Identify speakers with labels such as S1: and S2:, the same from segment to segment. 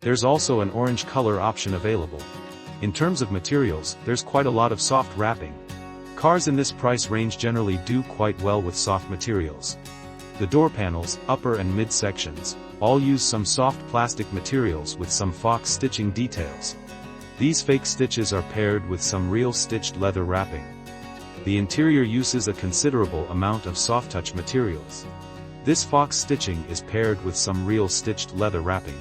S1: There's also an orange color option available. In terms of materials, there's quite a lot of soft wrapping. Cars in this price range generally do quite well with soft materials. The door panels, upper and mid sections, all use some soft plastic materials with some fox stitching details. These fake stitches are paired with some real stitched leather wrapping. The interior uses a considerable amount of soft-touch materials. This fox stitching is paired with some real stitched leather wrapping.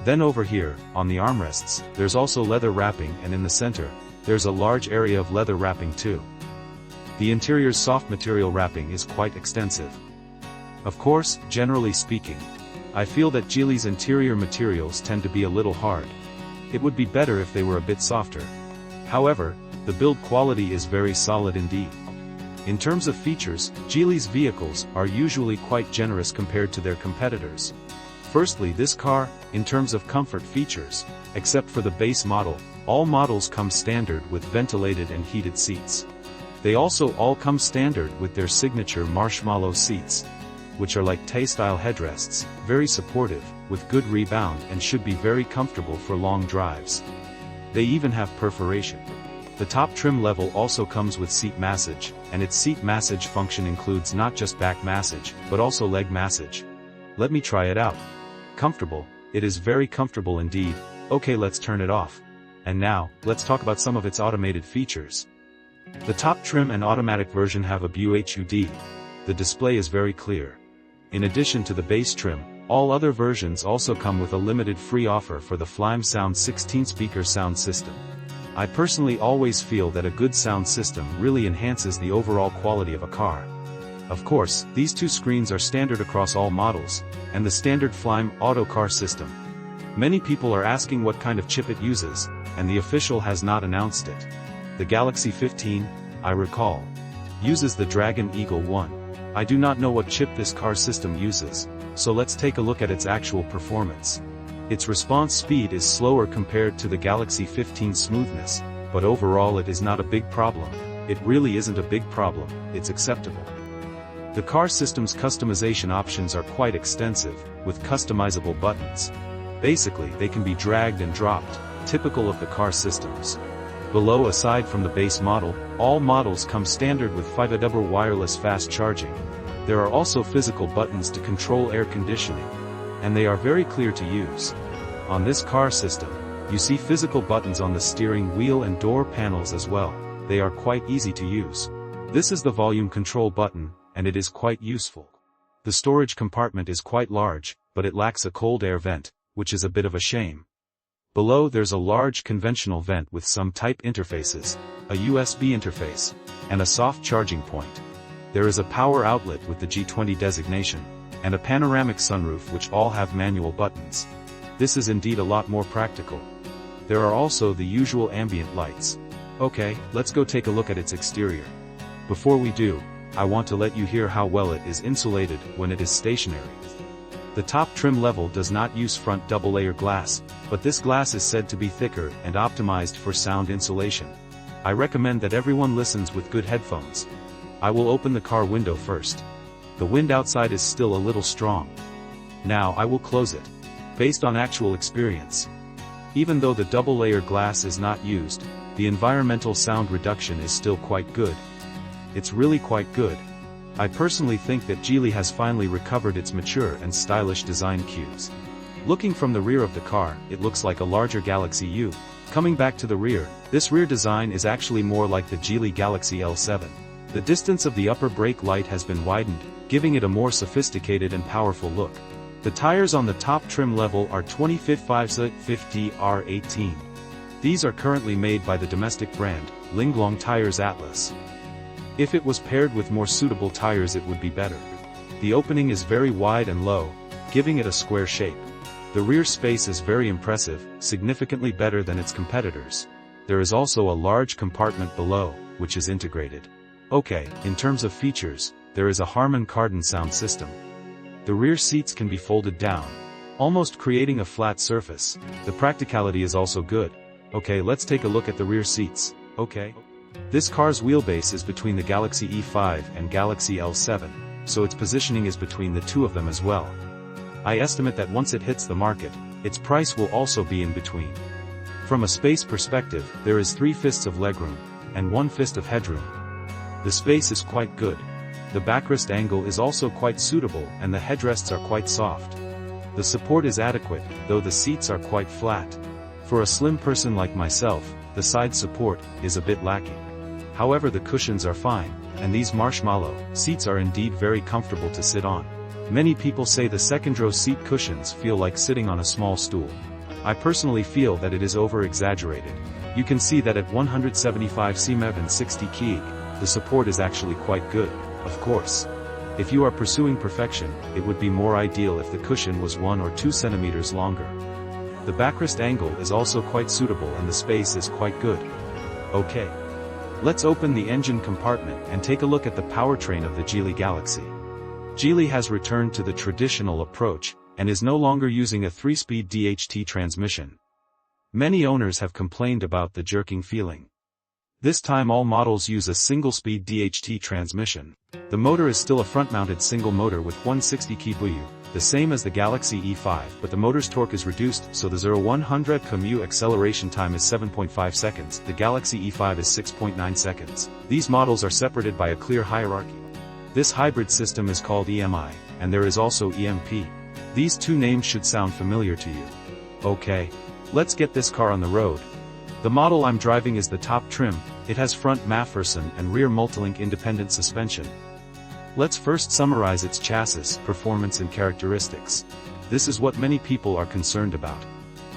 S1: Then over here, on the armrests, there's also leather wrapping, and in the center, there's a large area of leather wrapping too. The interior's soft material wrapping is quite extensive. Of course, generally speaking, I feel that Geely's interior materials tend to be a little hard. It would be better if they were a bit softer. However, the build quality is very solid indeed. In terms of features, Geely's vehicles are usually quite generous compared to their competitors. Firstly, this car, in terms of comfort features, except for the base model, all models come standard with ventilated and heated seats. They also all come standard with their signature marshmallow seats, which are like Tay-style headrests, very supportive, with good rebound, and should be very comfortable for long drives. They even have perforation. The top trim level also comes with seat massage, and its seat massage function includes not just back massage, but also leg massage. Let me try it out. Comfortable, it is very comfortable indeed. Okay, let's turn it off. And now, let's talk about some of its automated features. The top trim and automatic version have a WHUD. The display is very clear. In addition to the base trim, all other versions also come with a limited free offer for the Flime Sound 16-speaker sound system. I personally always feel that a good sound system really enhances the overall quality of a car. Of course, these two screens are standard across all models, and the standard Flime Auto car system. Many people are asking what kind of chip it uses, and the official has not announced it. The Galaxy 15, I recall, uses the Dragon Eagle 1. I do not know what chip this car system uses, so let's take a look at its actual performance. Its response speed is slower compared to the Galaxy 15's smoothness, but overall it is not a big problem. It really isn't a big problem, it's acceptable. The car system's customization options are quite extensive, with customizable buttons. Basically, they can be dragged and dropped, typical of the car systems. Below, aside from the base model, all models come standard with 5W wireless fast charging. There are also physical buttons to control air conditioning, and they are very clear to use. On this car system, you see physical buttons on the steering wheel and door panels as well. They are quite easy to use. This is the volume control button, and it is quite useful. The storage compartment is quite large, but it lacks a cold air vent, which is a bit of a shame. Below there's a large conventional vent with some type interfaces, a USB interface, and a soft charging point. There is a power outlet with the G20 designation, and a panoramic sunroof, which all have manual buttons. This is indeed a lot more practical. There are also the usual ambient lights. Okay, let's go take a look at its exterior. Before we do, I want to let you hear how well it is insulated when it is stationary. The top trim level does not use front double-layer glass, but this glass is said to be thicker and optimized for sound insulation. I recommend that everyone listens with good headphones. I will open the car window first. The wind outside is still a little strong. Now I will close it. Based on actual experience, even though the double-layer glass is not used, the environmental sound reduction is still quite good. It's really quite good. I personally think that Geely has finally recovered its mature and stylish design cues. Looking from the rear of the car, it looks like a larger Galaxy U. Coming back to the rear, this rear design is actually more like the Geely Galaxy L7. The distance of the upper brake light has been widened, giving it a more sophisticated and powerful look. The tires on the top trim level are 2050 R18. These are currently made by the domestic brand, Linglong Tires Atlas. If it was paired with more suitable tires it would be better. The opening is very wide and low, giving it a square shape. The rear space is very impressive, significantly better than its competitors. There is also a large compartment below, which is integrated. Okay, in terms of features, there is a Harman Kardon sound system. The rear seats can be folded down, almost creating a flat surface. The practicality is also good. Okay, let's take a look at the rear seats. Okay. This car's wheelbase is between the Galaxy E5 and Galaxy L7, so its positioning is between the two of them as well. I estimate that once it hits the market, its price will also be in between. From a space perspective, there is 3/5 of legroom, and 1/5 of headroom. The space is quite good. The backrest angle is also quite suitable and the headrests are quite soft. The support is adequate, though the seats are quite flat. For a slim person like myself, the side support is a bit lacking. However, the cushions are fine, and these marshmallow seats are indeed very comfortable to sit on. Many people say the second-row seat cushions feel like sitting on a small stool. I personally feel that it is over-exaggerated. You can see that at 175 cm and 60 kg, the support is actually quite good, of course. If you are pursuing perfection, it would be more ideal if the cushion was 1 or 2 centimeters longer. The backrest angle is also quite suitable and the space is quite good. Okay. Let's open the engine compartment and take a look at the powertrain of the Geely Galaxy. Geely has returned to the traditional approach, and is no longer using a 3-speed DHT transmission. Many owners have complained about the jerking feeling. This time all models use a single-speed DHT transmission. The motor is still a front-mounted single motor with 160 kW, the same as the Galaxy E5, but the motor's torque is reduced, so the 0-100 km acceleration time is 7.5 seconds, the Galaxy E5 is 6.9 seconds. These models are separated by a clear hierarchy. This hybrid system is called EMI, and there is also EMP. These two names should sound familiar to you. Okay. Let's get this car on the road. The model I'm driving is the top trim. It has front Mafferson and rear Multilink independent suspension. Let's first summarize its chassis, performance and characteristics. This is what many people are concerned about.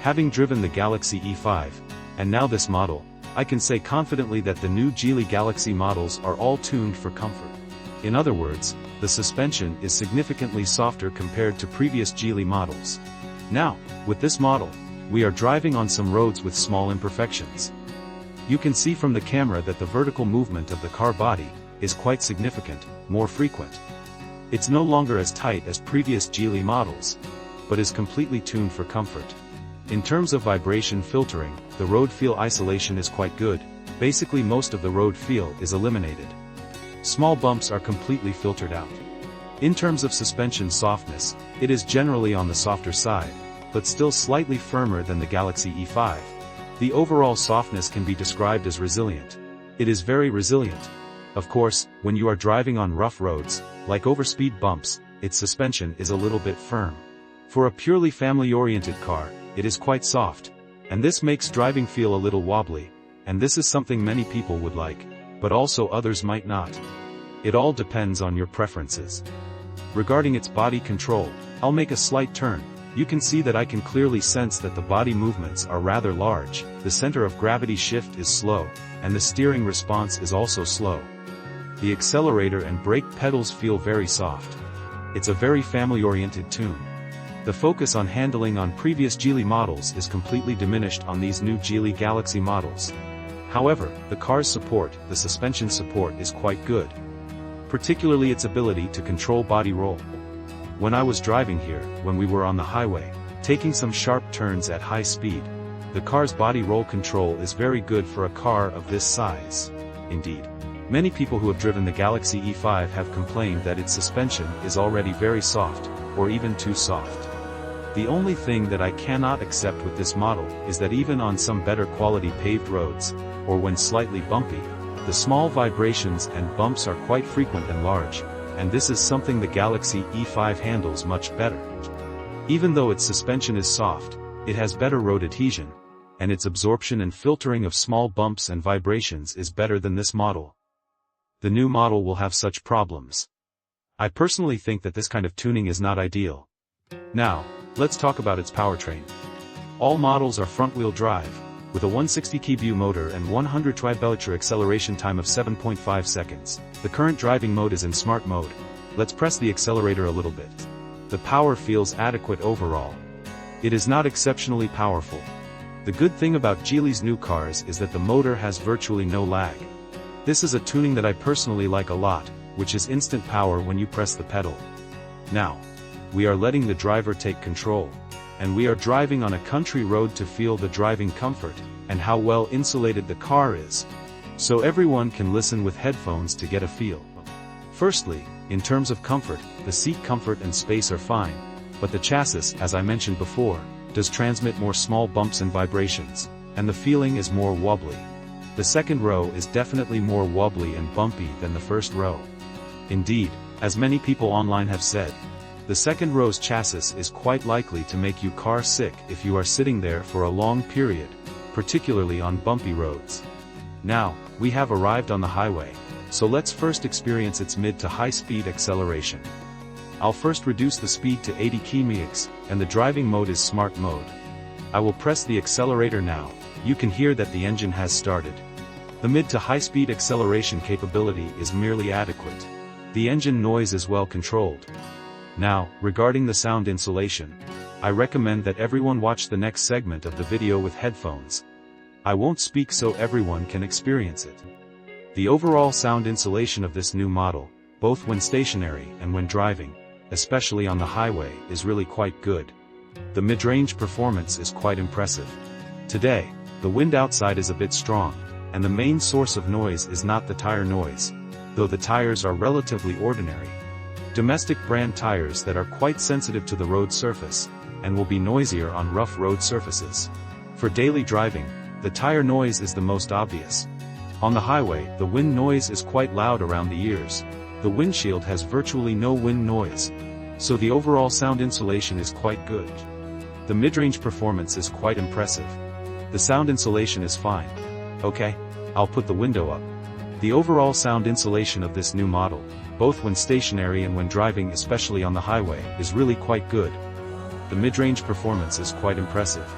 S1: Having driven the Galaxy E5, and now this model, I can say confidently that the new Geely Galaxy models are all tuned for comfort. In other words, the suspension is significantly softer compared to previous Geely models. Now, with this model, we are driving on some roads with small imperfections. You can see from the camera that the vertical movement of the car body is quite significant, more frequent. It's no longer as tight as previous Geely models, but is completely tuned for comfort. In terms of vibration filtering, the road feel isolation is quite good. Basically most of the road feel is eliminated. Small bumps are completely filtered out. In terms of suspension softness, it is generally on the softer side, but still slightly firmer than the Galaxy E5. The overall softness can be described as resilient. It is very resilient. Of course, when you are driving on rough roads, like over-speed bumps, its suspension is a little bit firm. For a purely family-oriented car, it is quite soft, and this makes driving feel a little wobbly, and this is something many people would like, but also others might not. It all depends on your preferences. Regarding its body control, I'll make a slight turn. You can see that I can clearly sense that the body movements are rather large, the center of gravity shift is slow, and the steering response is also slow. The accelerator and brake pedals feel very soft. It's a very family-oriented tune. The focus on handling on previous Geely models is completely diminished on these new Geely Galaxy models. However, the car's support, the suspension support is quite good. Particularly its ability to control body roll. When I was driving here, when we were on the highway, taking some sharp turns at high speed, the car's body roll control is very good for a car of this size. Indeed. Many people who have driven the Galaxy E5 have complained that its suspension is already very soft, or even too soft. The only thing that I cannot accept with this model is that even on some better quality paved roads, or when slightly bumpy, the small vibrations and bumps are quite frequent and large, and this is something the Galaxy E5 handles much better. Even though its suspension is soft, it has better road adhesion, and its absorption and filtering of small bumps and vibrations is better than this model. The new model will have such problems. I personally think that this kind of tuning is not ideal. Now, let's talk about its powertrain. All models are front-wheel drive, with a 160 kW motor and 100 km/h acceleration time of 7.5 seconds. The current driving mode is in Smart mode. Let's press the accelerator a little bit. The power feels adequate overall. It is not exceptionally powerful. The good thing about Geely's new cars is that the motor has virtually no lag. This is a tuning that I personally like a lot, which is instant power when you press the pedal. Now, we are letting the driver take control, and we are driving on a country road to feel the driving comfort, and how well insulated the car is. So everyone can listen with headphones to get a feel. Firstly, in terms of comfort, the seat comfort and space are fine, but the chassis, as I mentioned before, does transmit more small bumps and vibrations, and the feeling is more wobbly. The second row is definitely more wobbly and bumpy than the first row. Indeed, as many people online have said, the second row's chassis is quite likely to make you car sick if you are sitting there for a long period, particularly on bumpy roads. Now, we have arrived on the highway, so let's first experience its mid to high speed acceleration. I'll first reduce the speed to 80 km/h, and the driving mode is Smart mode. I will press the accelerator now. You can hear that the engine has started. The mid to high speed acceleration capability is merely adequate. The engine noise is well controlled. Now, regarding the sound insulation, I recommend that everyone watch the next segment of the video with headphones. I won't speak so everyone can experience it. The overall sound insulation of this new model, both when stationary and when driving, especially on the highway, is really quite good. The mid-range performance is quite impressive. Today, the wind outside is a bit strong, and the main source of noise is not the tire noise, though the tires are relatively ordinary. Domestic brand tires that are quite sensitive to the road surface, and will be noisier on rough road surfaces. For daily driving, the tire noise is the most obvious. On the highway, the wind noise is quite loud around the ears. The windshield has virtually no wind noise, so the overall sound insulation is quite good. The mid-range performance is quite impressive. The sound insulation is fine. Okay, I'll put the window up. The overall sound insulation of this new model, both when stationary and when driving, especially on the highway, is really quite good. The mid-range performance is quite impressive.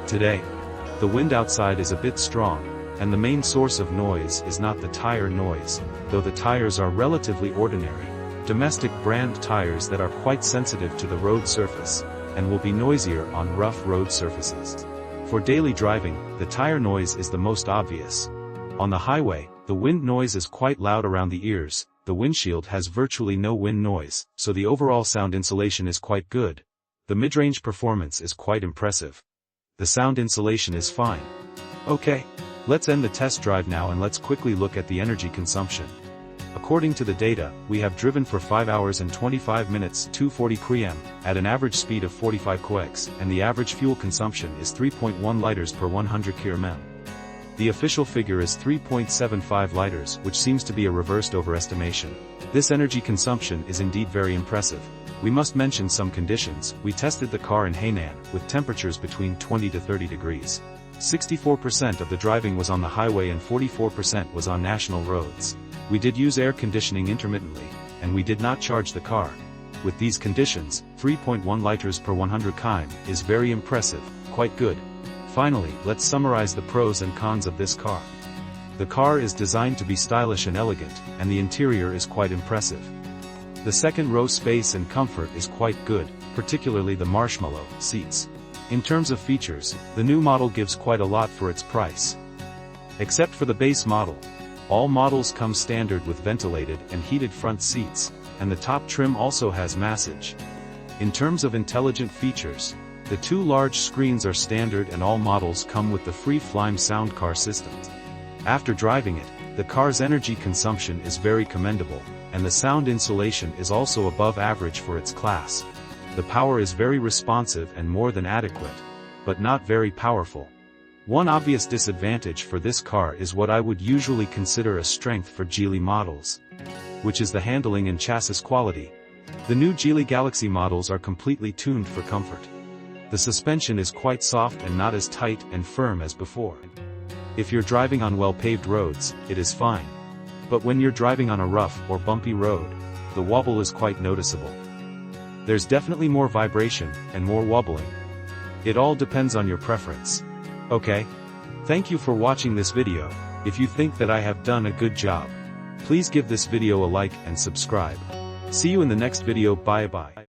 S1: Today, the wind outside is a bit strong, and the main source of noise is not the tire noise, though the tires are relatively ordinary, domestic brand tires that are quite sensitive to the road surface, and will be noisier on rough road surfaces. For daily driving, the tire noise is the most obvious. On the highway, the wind noise is quite loud around the ears. The windshield has virtually no wind noise, so the overall sound insulation is quite good. The mid-range performance is quite impressive. The sound insulation is fine. Okay, let's end the test drive now and let's quickly look at the energy consumption. According to the data, we have driven for 5 hours and 25 minutes 240 km, at an average speed of 45 km, and the average fuel consumption is 3.1 liters per 100 km. The official figure is 3.75 liters, which seems to be a reversed overestimation. This energy consumption is indeed very impressive. We must mention some conditions. We tested the car in Hainan, with temperatures between 20 to 30 degrees. 64% of the driving was on the highway and 44% was on national roads. We did use air conditioning intermittently, and we did not charge the car. With these conditions, 3.1 liters per 100 km is very impressive, quite good. Finally, let's summarize the pros and cons of this car. The car is designed to be stylish and elegant, and the interior is quite impressive. The second row space and comfort is quite good, particularly the marshmallow seats. In terms of features, the new model gives quite a lot for its price. Except for the base model, all models come standard with ventilated and heated front seats, and the top trim also has massage. In terms of intelligent features, the 2 large screens are standard and all models come with the free-flying sound car system. After driving it, the car's energy consumption is very commendable, and the sound insulation is also above average for its class. The power is very responsive and more than adequate, but not very powerful. One obvious disadvantage for this car is what I would usually consider a strength for Geely models, which is the handling and chassis quality. The new Geely Galaxy models are completely tuned for comfort. The suspension is quite soft and not as tight and firm as before. If you're driving on well-paved roads, it is fine. But when you're driving on a rough or bumpy road, the wobble is quite noticeable. There's definitely more vibration and more wobbling. It all depends on your preference. Okay? Thank you for watching this video. If you think that I have done a good job, please give this video a like and subscribe. See you in the next video. Bye bye.